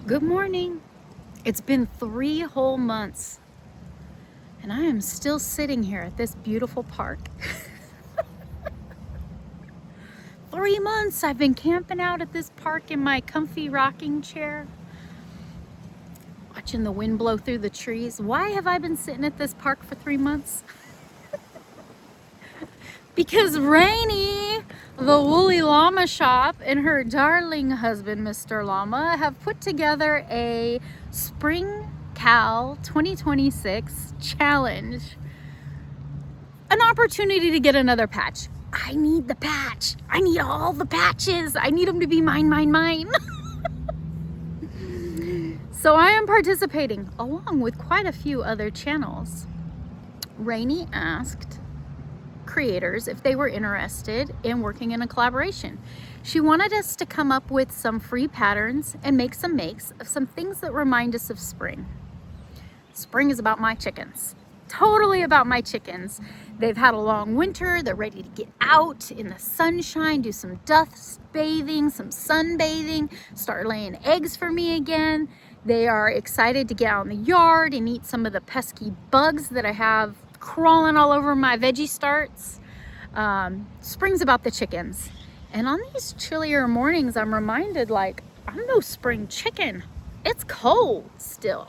Good morning. It's been 3 whole months and I am still sitting here at this beautiful park. 3 months I've been camping out at this park in my comfy rocking chair, watching the wind blow through the trees. Why have I been sitting at this park for 3 months? Because Ranee, the woolly llama shop, and her darling husband, Mr. Llama, have put together a Spring Cal 2026 challenge. An opportunity to get another patch. I need the patch. I need all the patches. I need them to be mine, mine, mine. So I am participating along with quite a few other channels. Ranee asked creators if they were interested in working in a collaboration. She wanted us to come up with some free patterns and make some makes of some things that remind us of spring. Spring is about my chickens. Totally about my chickens. They've had a long winter. They're ready to get out in the sunshine, do some dust bathing, some sunbathing, start laying eggs for me again. They are excited to get out in the yard and eat some of the pesky bugs that I have crawling all over my veggie starts. Spring's about the chickens. And on these chillier mornings, I'm reminded, like, I'm no spring chicken. It's cold still.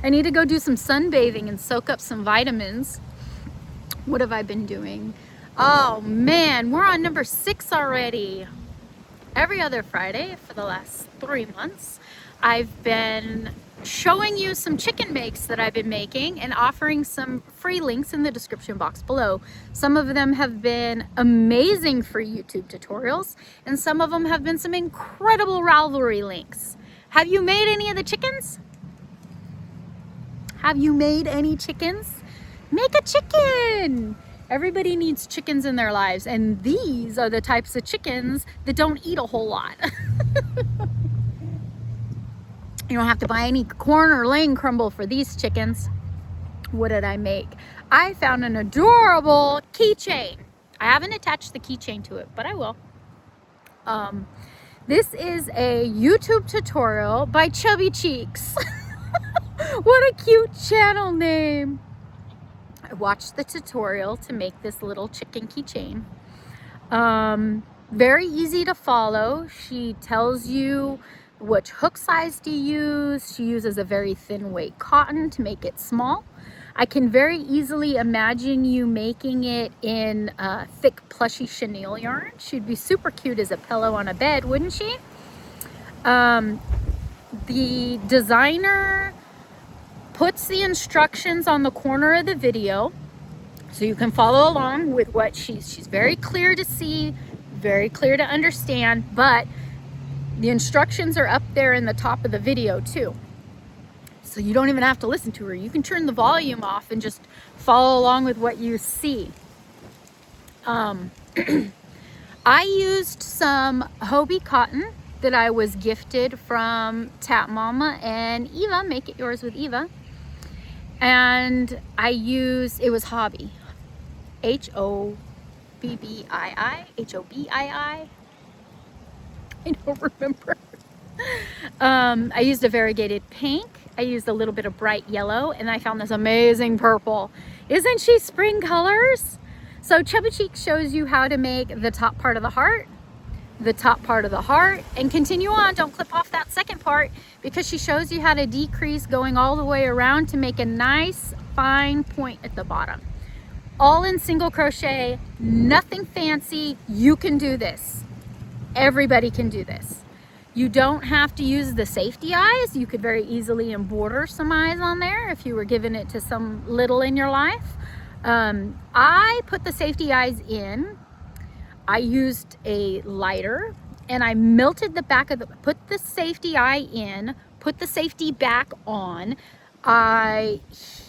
I need to go do some sunbathing and soak up some vitamins. What have I been doing? Oh man, we're on number 6 already. Every other Friday for the last 3 months, I've been showing you some chicken makes that I've been making and offering some free links in the description box below. Some of them have been amazing free YouTube tutorials, and some of them have been some incredible Ravelry links. Have you made any of the chickens? Have you made any chickens? Make a chicken! Everybody needs chickens in their lives, and these are the types of chickens that don't eat a whole lot. You don't have to buy any corn or laying crumble for these chickens. What did I make? I found an adorable keychain. I haven't attached the keychain to it, but I will. This is a YouTube tutorial by Chubby Cheeks. What a cute channel name. I watched the tutorial to make this little chicken keychain. Very easy to follow. She tells you which hook size to use. She uses a very thin weight cotton to make it small. I can very easily imagine you making it in thick plushy chenille yarn. She'd be super cute as a pillow on a bed, wouldn't she? The designer puts the instructions on the corner of the video so you can follow along with what she's very clear to see, very clear to understand, but the instructions are up there in the top of the video too. So you don't even have to listen to her. You can turn the volume off and just follow along with what you see. I used some Hobie cotton that I was gifted from Tap Mama and Eva, Make It Yours with Eva. And I used, it was Hobby. Hobbii. Hobbii. I don't remember. I used a variegated pink. I used a little bit of bright yellow, and I found this amazing purple. Isn't she spring colors? So Chubby Cheeks shows you how to make the top part of the heart, and continue on. Don't clip off that second part, because she shows you how to decrease going all the way around to make a nice fine point at the bottom. All in single crochet, nothing fancy. You can do this. Everybody can do this. You don't have to use the safety eyes. You could very easily embroider some eyes on there if you were giving it to some little in your life. I put the safety eyes in. I used a lighter and I melted the back of put the safety eye in, put the safety back on. I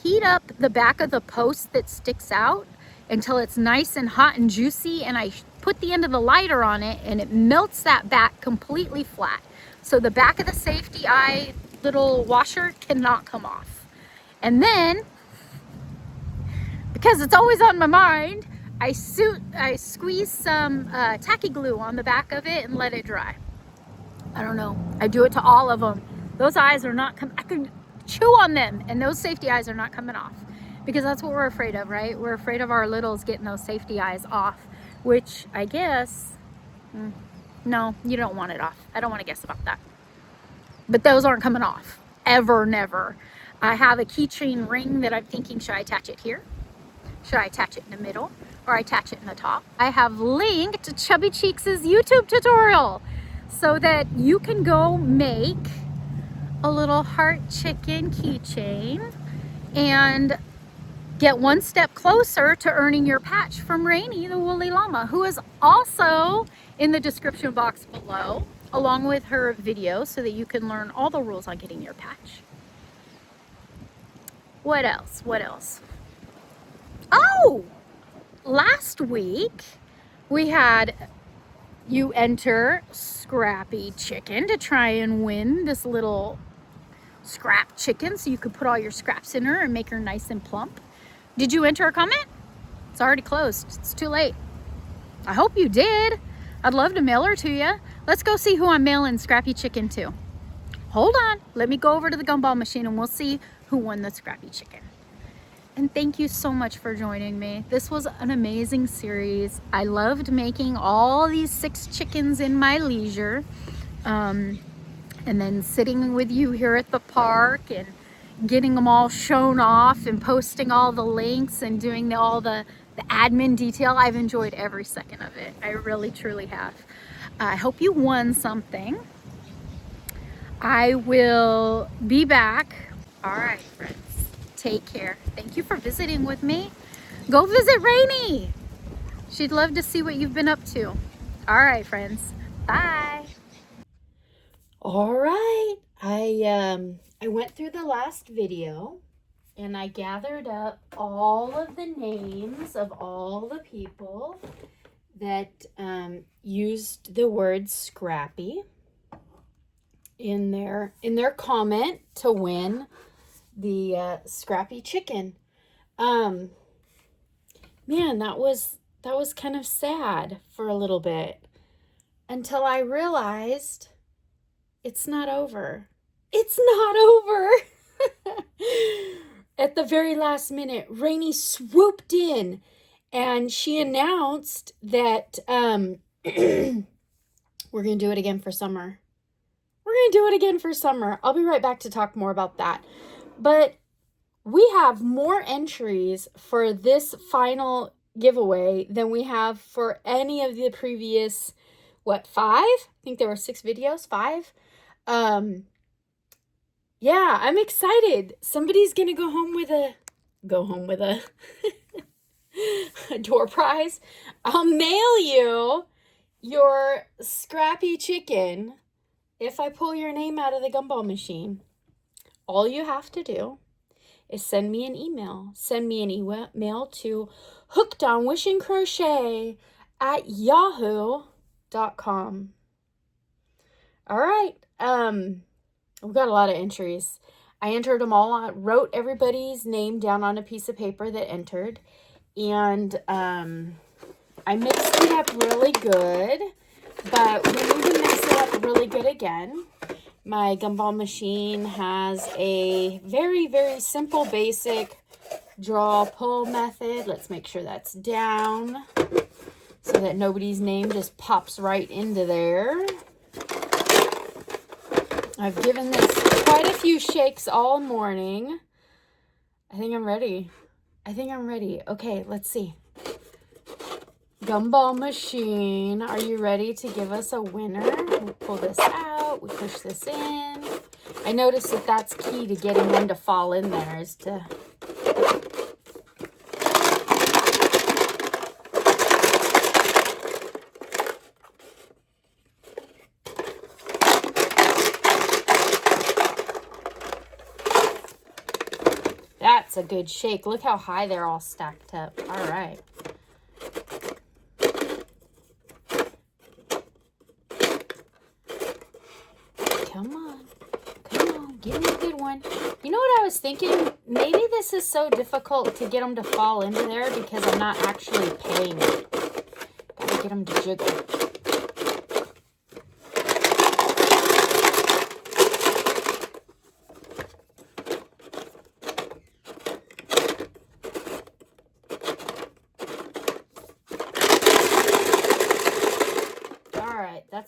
heat up the back of the post that sticks out until it's nice and hot and juicy, and I put the end of the lighter on it and it melts that back completely flat. So the back of the safety eye little washer cannot come off. And then, because it's always on my mind, I squeeze some tacky glue on the back of it and let it dry. I don't know. I do it to all of them. Those eyes are not I could chew on them, and those safety eyes are not coming off, because that's what we're afraid of, right? We're afraid of our littles getting those safety eyes off, which I guess, no, you don't want it off. I don't want to guess about that. But those aren't coming off. Ever, never. I have a keychain ring that I'm thinking, should I attach it here? Should I attach it in the middle? Or I attach it in the top? I have linked Chubby Cheeks' YouTube tutorial so that you can go make a little heart chicken keychain and get one step closer to earning your patch from Ranee, the woolly llama, who is also in the description box below, along with her video, so that you can learn all the rules on getting your patch. What else? What else? Oh, last week we had you enter Scrappy Chicken to try and win this little scrap chicken so you could put all your scraps in her and make her nice and plump. Did you enter a comment? It's already closed. It's too late. I hope you did. I'd love to mail her to you. Let's go see who I'm mailing Scrappy Chicken to. Hold on. Let me go over to the gumball machine and we'll see who won the Scrappy Chicken. And thank you so much for joining me. This was an amazing series. I loved making all these 6 chickens in my leisure. And then sitting with you here at the park and getting them all shown off and posting all the links and doing all the admin detail. I've enjoyed every second of it. I really, truly have. I hope you won something. I will be back. All right, friends. Take care. Thank you for visiting with me. Go visit Ranee. She'd love to see what you've been up to. All right, friends. Bye. All right. I went through the last video and I gathered up all of the names of all the people that used the word Scrappy in their comment to win the Scrappy Chicken. Man, that was kind of sad for a little bit, until I realized it's not over. It's not over. At the very last minute, Ranee swooped in and she announced that we're going to do it again for summer. We're going to do it again for summer. I'll be right back to talk more about that. But we have more entries for this final giveaway than we have for any of the previous, 5? I think there were 6 videos, 5. Yeah, I'm excited. Somebody's going to go home with a a door prize. I'll mail you your Scrappy Chicken if I pull your name out of the gumball machine. All you have to do is send me an email. Send me an email to hookedonwishingcrochet@yahoo.com. All right. We've got a lot of entries. I entered them all. I wrote everybody's name down on a piece of paper that entered. And I mixed it up really good. But we need to mix it up really good again. My gumball machine has a very, very simple, basic draw-pull method. Let's make sure that's down so that nobody's name just pops right into there. I've given this quite a few shakes all morning. I think I'm ready. Okay, let's see. Gumball machine, are you ready to give us a winner? We'll pull this out. We push this in. I noticed that that's key to getting them to fall in there, is to... That's a good shake. Look how high they're all stacked up. All right. Come on. Give me a good one. You know what I was thinking? Maybe this is so difficult to get them to fall into there because I'm not actually paying it. Gotta get them to jiggle.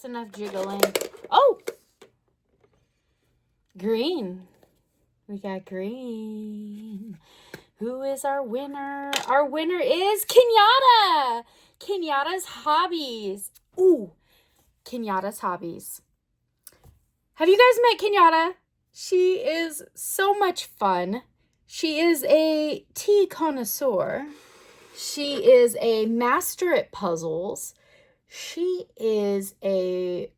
That's enough jiggling. Oh! Green. We got green. Who is our winner? Our winner is Kenyatta. Kenyatta's Hobbies. Ooh, Kenyatta's Hobbies. Have you guys met Kenyatta? She is so much fun. She is a tea connoisseur. She is a master at puzzles. She is a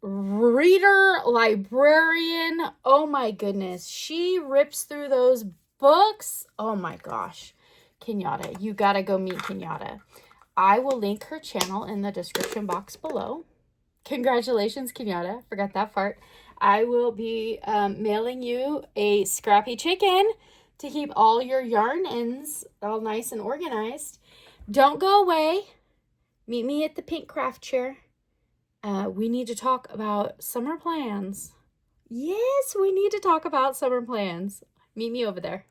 reader, librarian. Oh my goodness. She rips through those books. Oh my gosh. Kenyatta, you gotta go meet Kenyatta. I will link her channel in the description box below. Congratulations, Kenyatta. Forgot that part. I will be mailing you a scrappy chicken to keep all your yarn ends all nice and organized. Don't go away. Meet me at the pink craft chair. We need to talk about summer plans. Yes, we need to talk about summer plans. Meet me over there.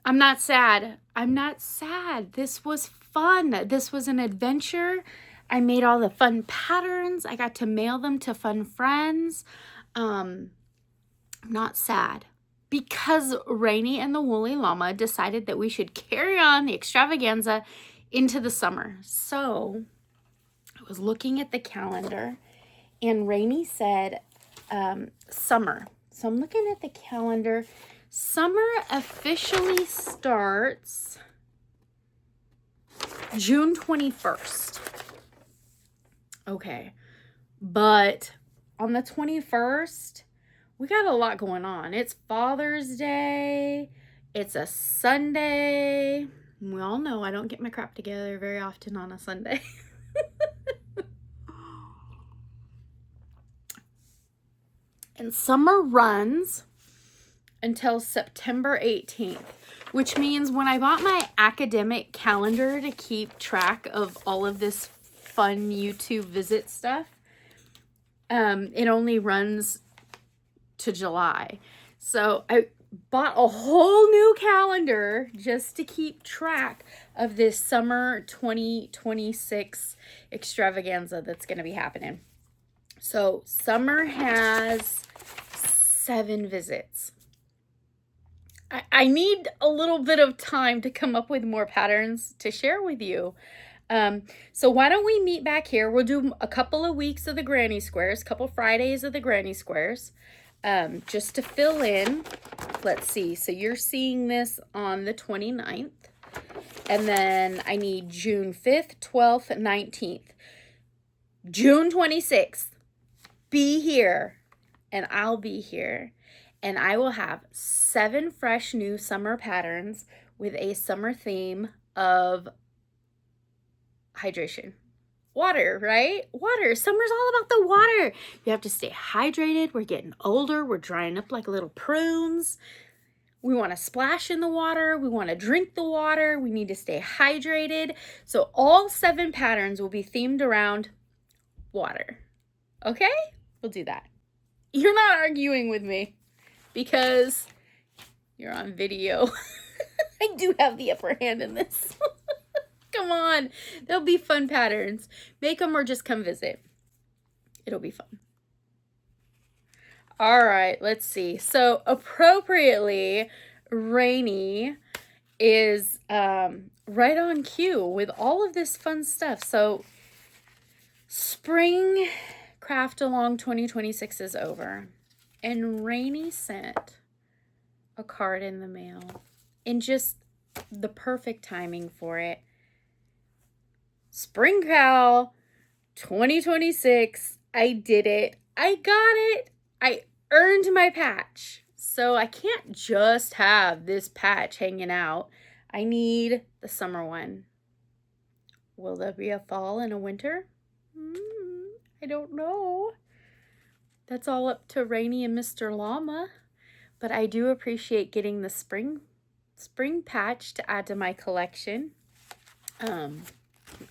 I'm not sad. I'm not sad. This was fun. This was an adventure. I made all the fun patterns. I got to mail them to fun friends. I'm not sad because Ranee and the Woolly Llama decided that we should carry on the extravaganza into the summer. So I was looking at the calendar and Ranee said summer. So I'm looking at the calendar. Summer officially starts June 21st. Okay, but on the 21st, we got a lot going on. It's Father's Day. It's a Sunday. We all know I don't get my crap together very often on a Sunday. And summer runs until September 18th, which means when I bought my academic calendar to keep track of all of this fun YouTube visit stuff, it only runs to July. So I bought a whole new calendar just to keep track of this summer 2026 extravaganza that's going to be happening. So summer has 7 visits. I need a little bit of time to come up with more patterns to share with you. So why don't we meet back here? We'll do a couple of weeks of the granny squares, couple Fridays of the granny squares, just to fill in. Let's see. So you're seeing this on the 29th. And then I need June 5th, 12th, 19th. June 26th. Be here. And I'll be here. And I will have 7 fresh new summer patterns with a summer theme of hydration. Water, right? Water. Summer's all about the water. You have to stay hydrated. We're getting older. We're drying up like little prunes. We want to splash in the water. We want to drink the water. We need to stay hydrated. So all 7 patterns will be themed around water. Okay? We'll do that. You're not arguing with me because you're on video. I do have the upper hand in this. Come on. There'll be fun patterns. Make them or just come visit. It'll be fun. All right, let's see. So appropriately, Ranee is right on cue with all of this fun stuff. So spring craft along 2026 is over. And Ranee sent a card in the mail in just the perfect timing for it. Spring Cal 2026. I did it. I got it. I earned my patch. So I can't just have this patch hanging out. I need the summer one. Will there be a fall and a winter? I don't know. That's all up to Ranee and Mr. Llama. But I do appreciate getting the spring patch to add to my collection. A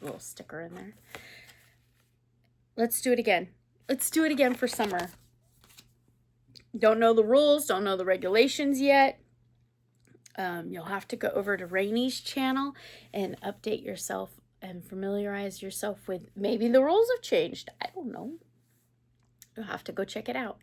little sticker in there. Let's do it again. Let's do it again for summer. Don't know the rules, don't know the regulations yet. You'll have to go over to Ranee's channel and update yourself and familiarize yourself with, maybe the rules have changed. I don't know. You'll have to go check it out.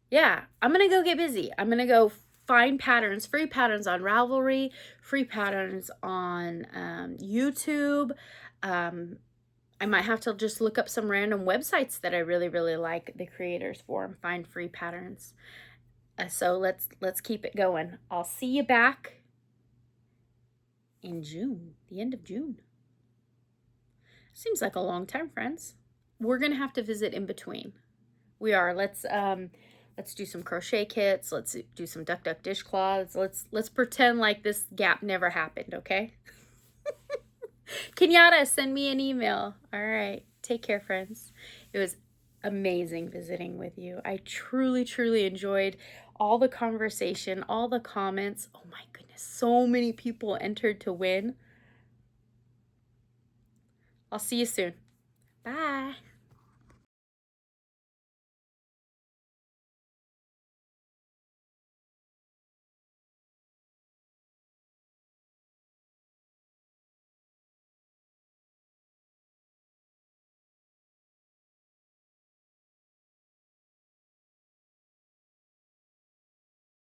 Yeah, I'm going to go get busy. I'm going to go find patterns, free patterns on Ravelry, free patterns on YouTube. I might have to just look up some random websites that I really, really like the creators for and find free patterns. So let's keep it going. I'll see you back in June, the end of June. Seems like a long time, friends. We're gonna have to visit in between. We are. Let's do some crochet kits. Let's do some duck duck dishcloths. Let's pretend like this gap never happened, okay? Kenyatta, send me an email. All right. Take care, friends. It was amazing visiting with you. I truly, truly enjoyed all the conversation, all the comments. Oh my goodness, so many people entered to win. I'll see you soon. Bye.